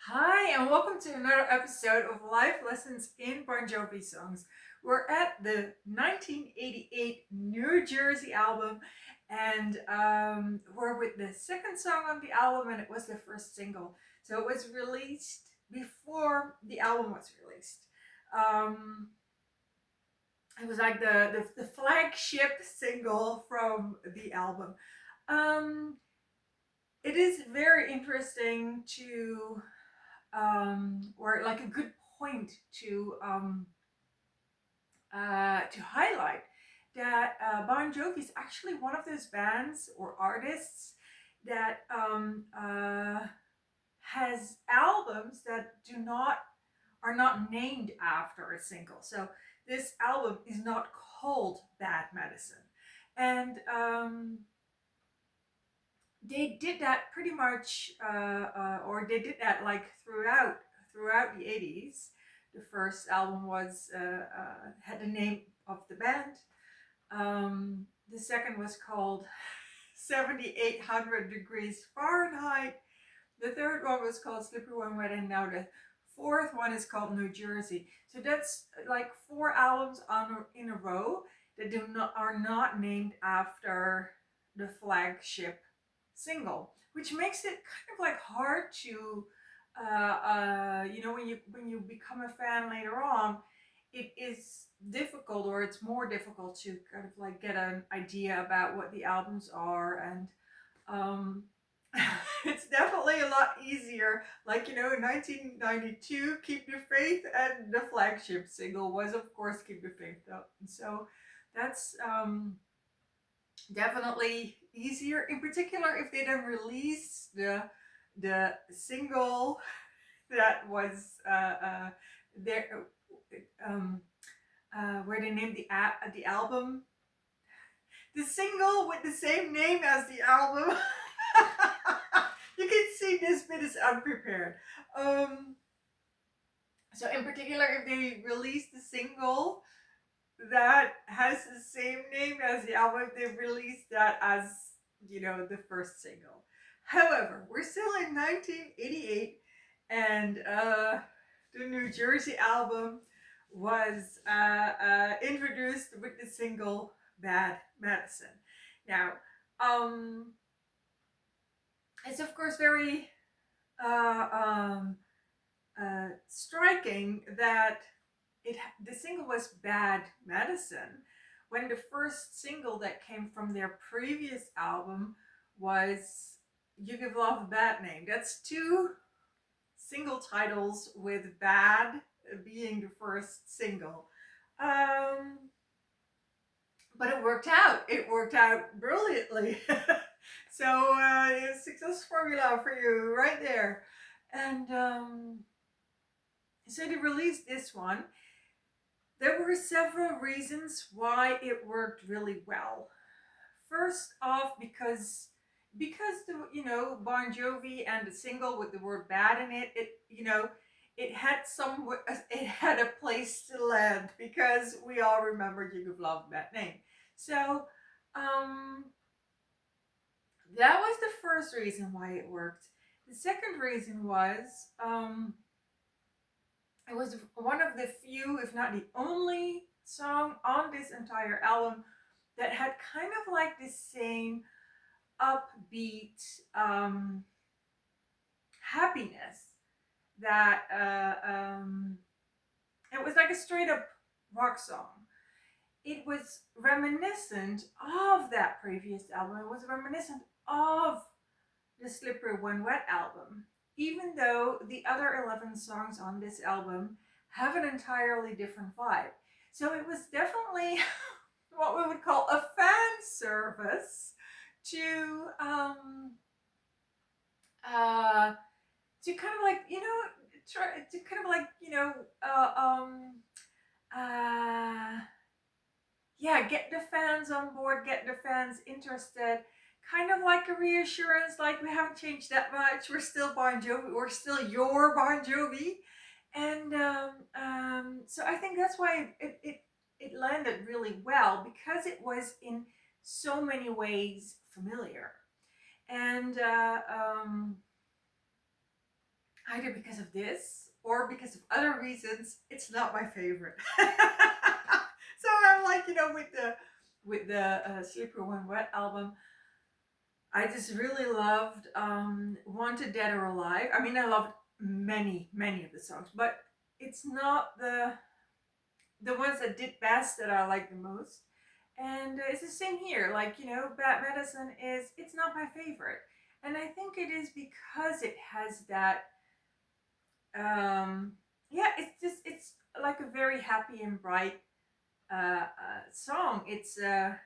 Hi, and welcome to another episode of Life Lessons in Bon Jovi Songs. We're at the 1988 New Jersey album, and we're with the second song on the album, and it was the first single. So it was released before the album was released. Um, it was like the flagship single from the album. Um, it is very interesting or like a good point to highlight that Bon Jovi is actually one of those bands or artists that has albums that do not are not named after a single. So this album is not called Bad Medicine, and they did that pretty much, or they did that like throughout the 80s. The first album was had the name of the band. The second was called 7800 Degrees Fahrenheit. The third one was called Slippery When Wet, and now the fourth one is called New Jersey. So that's like four albums in a row that are not named after the flagship single, which makes it kind of like hard to, when you become a fan later on, it is difficult, or it's more difficult to kind of like get an idea about what the albums are, and um, it's definitely a lot easier. Like, in 1992, Keep Your Faith, and the flagship single was, of course, Keep Your Faith, though. And so that's definitely easier. In particular, if they then release the single that was there, where they named the album, the single with the same name as the album. You can see this bit is unprepared. Um, so in particular, if they release the single that has the same name as the album, they released that as, the first single. However, we're still in 1988, and the New Jersey album was introduced with the single Bad Medicine. Now, um, it's of course very uh, um, striking that the single was Bad Medicine, when the first single that came from their previous album was You Give Love a Bad Name. That's two single titles with Bad being the first single. Um, but it worked out. It worked out brilliantly. So success formula for you right there. And so they released this one. There were several reasons why it worked really well. First off, because the Bon Jovi and the single with the word bad in it, it had it had a place to land, because we all remember You Give Love that name. So um that was the first reason why it worked. The second reason was it was one of the few, if not the only song on this entire album that had kind of like the same upbeat happiness that it was like a straight up rock song. It was reminiscent of that previous album. It was reminiscent of the Slippery When Wet album, even though the other 11 songs on this album have an entirely different vibe. So it was definitely what we would call a fan service to uh to kind of like, try to kind of like, uh yeah, get the fans on board, get the fans interested, kind of like a reassurance, like we haven't changed that much, we're still Bon Jovi, we're still your Bon Jovi. And so I think that's why it landed really well, because it was in so many ways familiar. And either because of this or because of other reasons, it's not my favorite. So I'm like, with the Slippery When Wet album, I just really loved Wanted Dead or Alive. I mean, I loved many of the songs, but it's not the ones that did best that I like the most. And it's the same here. Like, Bad Medicine it's not my favorite. And I think it is because it has that, yeah, it's like a very happy and bright song. It's a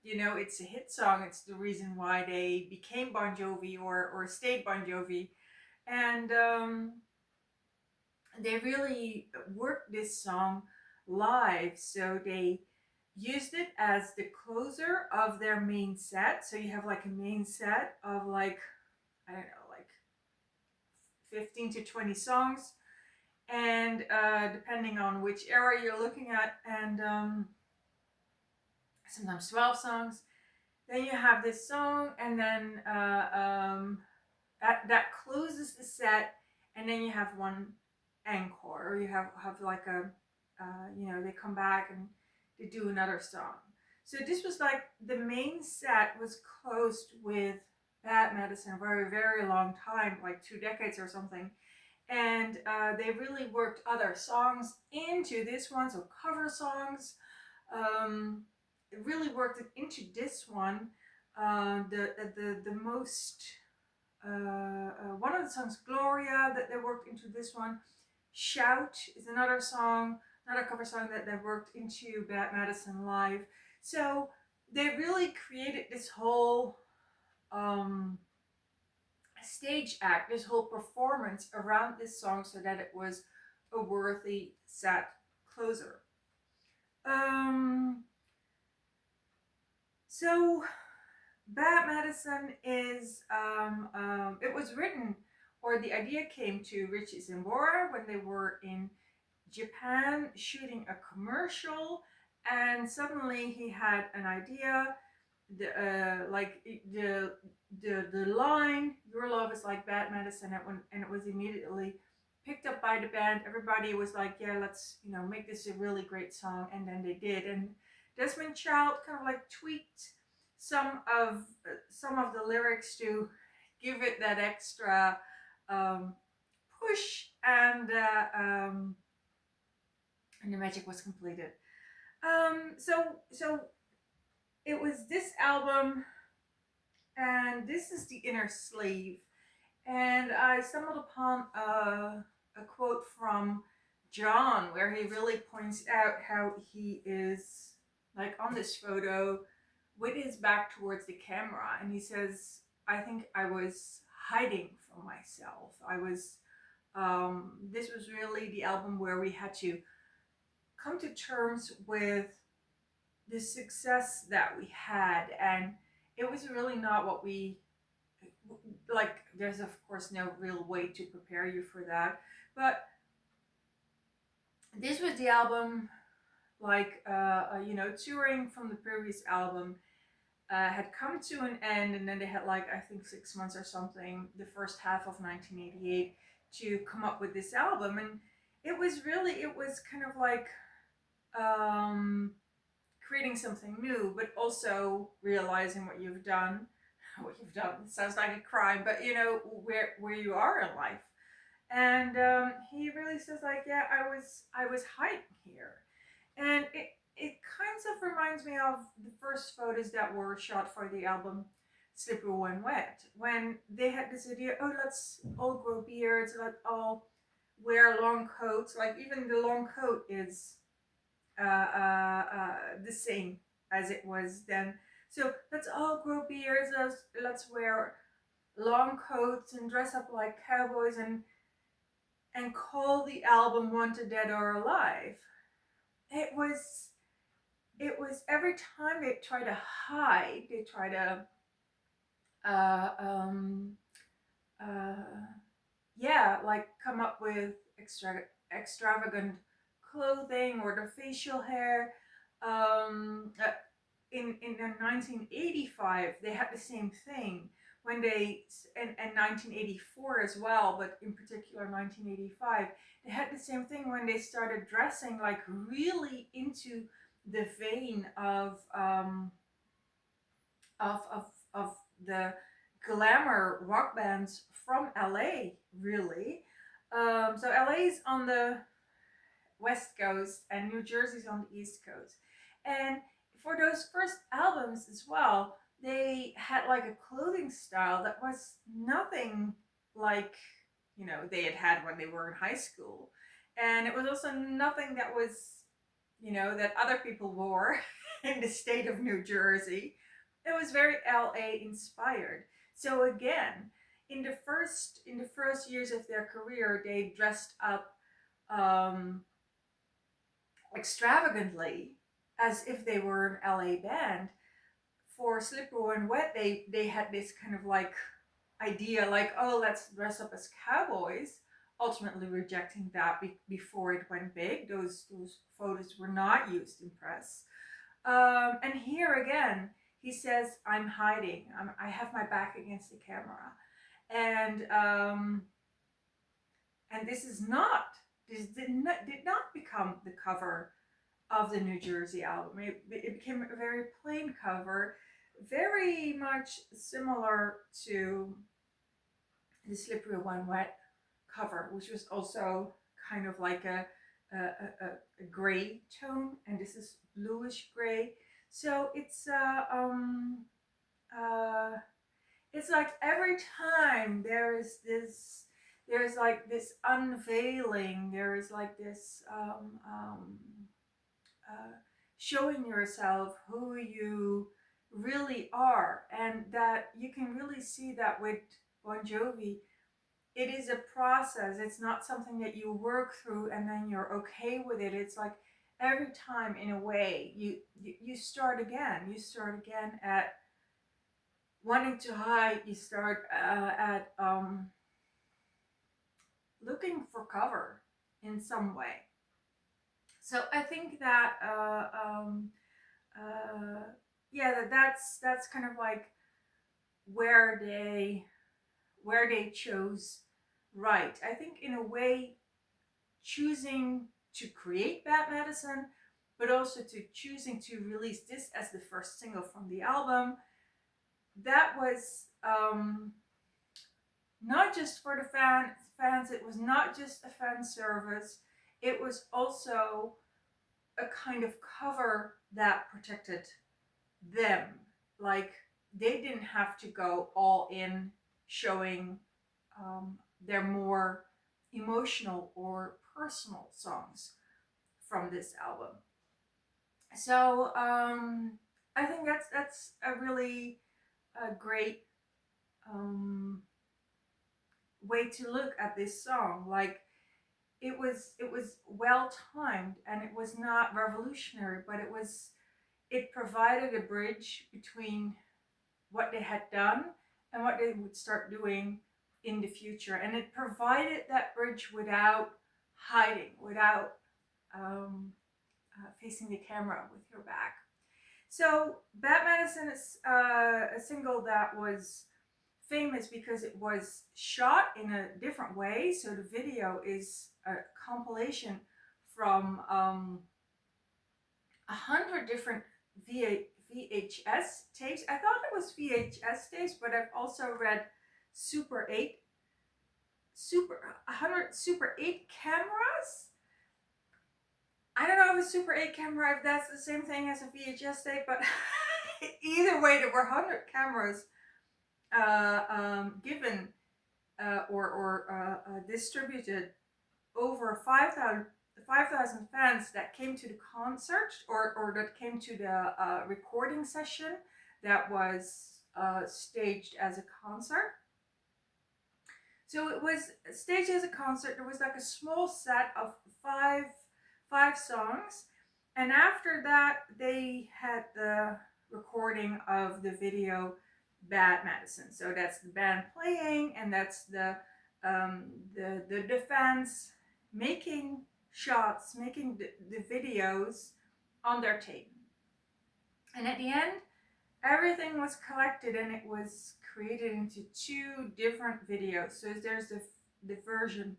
hit song. It's the reason why they became Bon Jovi or stayed Bon Jovi. And they really worked this song live. So they used it as the closer of their main set. So you have like a main set of like, I don't know, like 15 to 20 songs. And depending on which era you're looking at, and sometimes 12 songs. Then you have this song, and then that closes the set, and then you have one encore, or you have like they come back and they do another song. So this was like the main set was closed with Bad Medicine for a very long time, like 2 decades or something. And they really worked other songs into this one, so cover songs. It really worked it into this one. The most one of the songs, Gloria, that they worked into this one. Shout is another song, another cover song that they worked into Bad Medicine live. So they really created this whole stage act, this whole performance around this song so that it was a worthy set closer. Um, so Bad Medicine is it was written, or the idea came to Richie Sambora when they were in Japan shooting a commercial, and suddenly he had an idea. The line "Your love is like bad medicine," and it was immediately picked up by the band. Everybody was like, "Yeah, let's make this a really great song," and then they did. And Desmond Child kind of like tweaked some of the lyrics to give it that extra um, push, and the magic was completed. So it was this album, and this is The Inner Slave. And I stumbled upon a quote from John where he really points out how he is like on this photo with his back towards the camera, and he says, "I think I was hiding from myself. I was. This was really the album where we had to come to terms with the success that we had, and it was really not what we like. There's of course no real way to prepare you for that, but this was the album, like touring from the previous album had come to an end, and then they had like I think 6 months or something, the first half of 1988, to come up with this album. And it was kind of like creating something new, but also realizing what you've done. What you've done, it sounds like a crime, but where you are in life. And he really says like, yeah, I was hiding here. And it kind of reminds me of the first photos that were shot for the album Slippery When Wet, when they had this idea, oh, let's all grow beards, let's all wear long coats. Like even the long coat is the same as it was then. So let's all grow beards, let's wear long coats and dress up like cowboys, and call the album Wanted Dead or Alive. It was every time they try to hide, they try to uh, um, uh, yeah, like come up with extravagant clothing or the facial hair. In 1985, they had the same thing when they, and 1984 as well, but in particular 1985, they had the same thing when they started dressing like really into the vein of the glamour rock bands from LA, really. So LA is on the West Coast and New Jersey's on the East Coast. And for those first albums as well, they had like a clothing style that was nothing like, they had when they were in high school. And it was also nothing that was, that other people wore in the state of New Jersey. It was very LA inspired. So again, in the first years of their career, they dressed up um, extravagantly as if they were an LA band. For Slippery When Wet, they had this kind of like idea, like, oh, let's dress up as cowboys. Ultimately rejecting that before it went big. Those photos were not used in press. And here again, he says, "I'm hiding. I have my back against the camera," and this is not. This did not become the cover of the New Jersey album. It became a very plain cover, very much similar to the Slippery When Wet cover, which was also kind of like a gray tone, and this is bluish gray. So it's like every time there's like this unveiling, there is like this showing yourself who you really are, and that you can really see that with Bon Jovi. It is a process. It's not something that you work through and then you're okay with it. It's like every time, in a way, you start again. You start again at wanting to hide. You start at looking for cover in some way. So I think that yeah, that's kind of like where they chose right. I think in a way, choosing to create Bad Medicine, but also to choosing to release this as the first single from the album, that was not just for the fans. It was not just a fan service. It was also a kind of cover that protected them. Like, they didn't have to go all in showing their more emotional or personal songs from this album. So I think that's a really great way to look at this song. Like, it was well timed, and it was not revolutionary, but it provided a bridge between what they had done and what they would start doing in the future. And it provided that bridge without hiding, without facing the camera with your back. So Bad Medicine is a single that was famous because it was shot in a different way. So the video is a compilation from 100 different VHS tapes. I thought it was VHS tapes, but I've also read Super 8, 100 Super 8 cameras. I don't know if a Super 8 camera, if that's the same thing as a VHS tape, but either way, there were 100 cameras given or distributed over 5,000 fans that came to the concert, or that came to the recording session that was staged as a concert. So it was staged as a concert. There was like a small set of five songs, and after that they had the recording of the video Bad Medicine. So that's the band playing, and that's the fans making shots, making the videos on their tape. And at the end, everything was collected and it was created into two different videos. So there's the version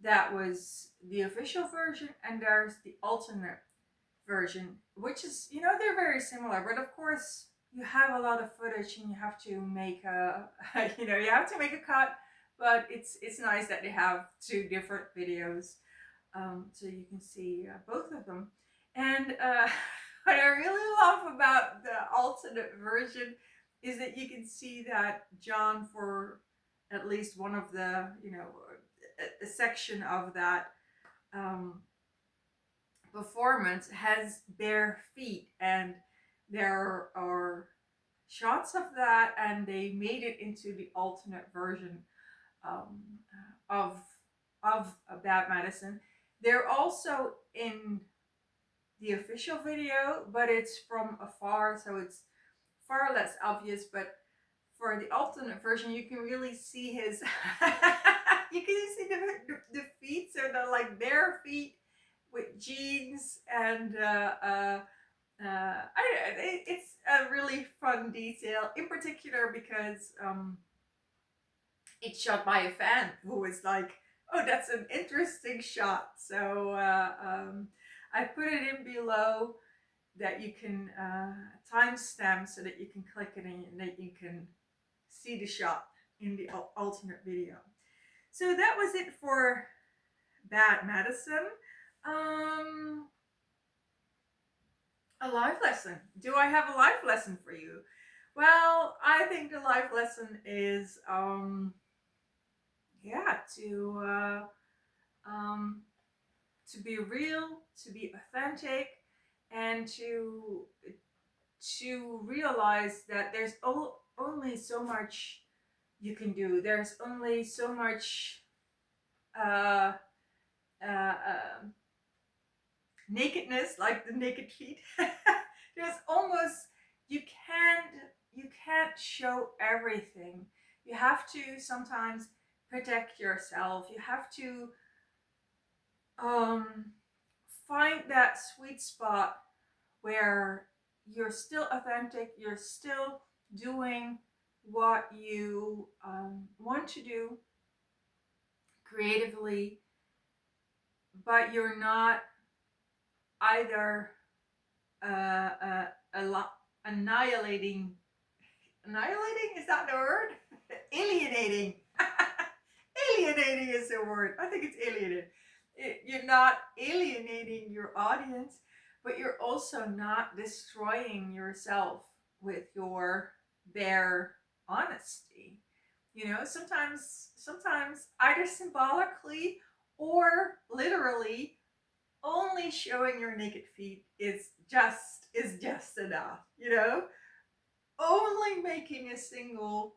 that was the official version, and there's the alternate version, which is, you know, they're very similar, but of course you have a lot of footage and you have to make a you know, you have to make a cut, but it's nice that they have two different videos, so you can see both of them. And what I really love about the alternate version is that you can see that John, for at least one of the, you know, a section of that um, performance, has bare feet, and there are shots of that, and they made it into the alternate version um, of Bad Medicine. They're also in the official video, but it's from afar, so it's far less obvious. But for the alternate version, you can really see his you can see the feet, so they're like bare feet with jeans, and it's a really fun detail, in particular because it's shot by a fan who was like, "Oh, that's an interesting shot." So I put it in below that you can timestamp so that you can click it and that you can see the shot in the alternate video. So that was it for Bad Medicine. A life lesson. Do I have a life lesson for you? Well, I think the life lesson is yeah, to be real, to be authentic, and to realize that there's only so much you can do. There's only so much uh, nakedness, like the naked feet. There's almost, you can't show everything. You have to sometimes protect yourself. You have to um, find that sweet spot where you're still authentic, you're still doing what you want to do creatively, but you're not either annihilating. Annihilating, is that the word? Alienating. Alienating is the word. I think it's alienated. You're not alienating your audience, but you're also not destroying yourself with your bare honesty. You know, sometimes either symbolically or literally, only showing your naked feet is just enough, you know? Only making a single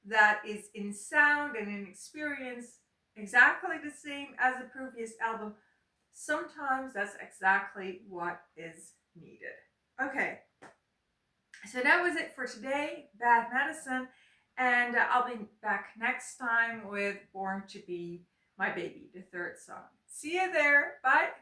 that is in sound and in experience exactly the same as the previous album, sometimes that's exactly what is needed. Okay, so that was it for today, Bad Medicine, and I'll be back next time with Born to Be My Baby, the third song. See you there. Bye.